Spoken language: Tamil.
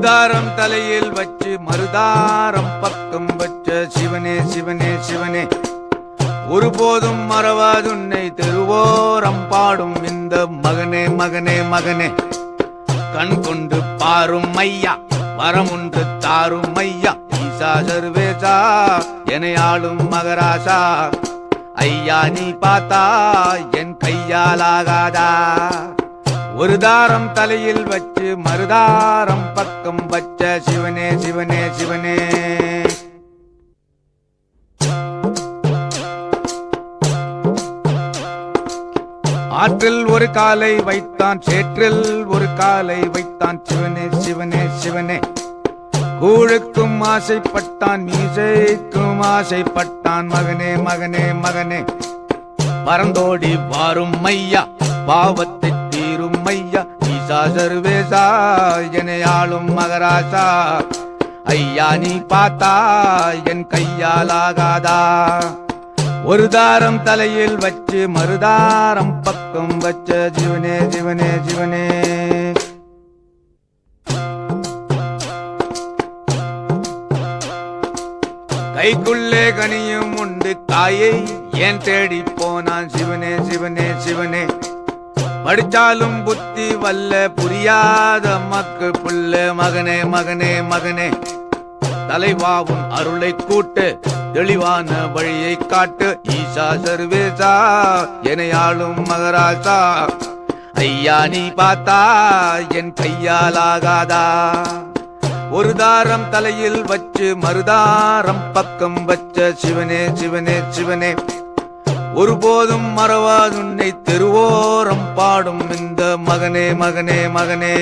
தாரம் தலையில் வச்சு மறுதாரம் பக்கம் வச்ச சிவனே சிவனே சிவனே, ஒருபோதும் மறவாதுன்னை தெருவோரம் பாடும் இந்த மகனே மகனே மகனே. கண் கொண்டு பாரும் ஐயா, வரமுன்று தாரும் ஐயா, ஈசா சர்வேசா என ஆளும் மகராசா. ஐயா நீ பார்த்தா என் கையாலாகாதா, ஒரு தாரம் தலையில் வச்சு மறுதாரம் பக்கம் வச்ச சிவனே சிவனே சிவனே. ஆற்றில் ஒரு காலை வைத்தான், சேற்றில் ஒரு காலை வைத்தான், சிவனே சிவனே சிவனே. கூழுக்கும் ஆசைப்பட்டான், மீசைக்கும் ஆசைப்பட்டான், மகனே மகனே மகனே. பறந்தோடி வாரும் ஐயா, பாவத்தை தீரும் ஐயா, ஈசா சர்வேசா என ஆளும் மகராசா. ஐயா நீ பார்த்தா என் கையாலாகாதா, ஒரு தாரம் தலையில் வச்சு மறுதாரம் பக்கம் வச்ச சிவனே சிவனே சிவனே. கைக்குள்ளே கனியும் உண்டு காயை ஏன் தேடி போனான், சிவனே சிவனே சிவனே. படிச்சாலும் புத்தி வல்ல புரியாத மக்கு புள்ள, மகனே மகனே மகனே. தலைவாவும் அருளை கூட்டு, தெளிவான வழியை காட்டு, ஈசா சர்வேசா என ஆளும் மகராசா. ஐயா நீ பார்த்தா என் கையாலாகாதா, ஒரு தாரம் தலையில் வச்சு மறுதாரம் பக்கம் வச்ச சிவனே சிவனே சிவனே. ஒருபோதும் மறவாதுன்னை தெருவோரம் பாடும் இந்த மகனே மகனே மகனே.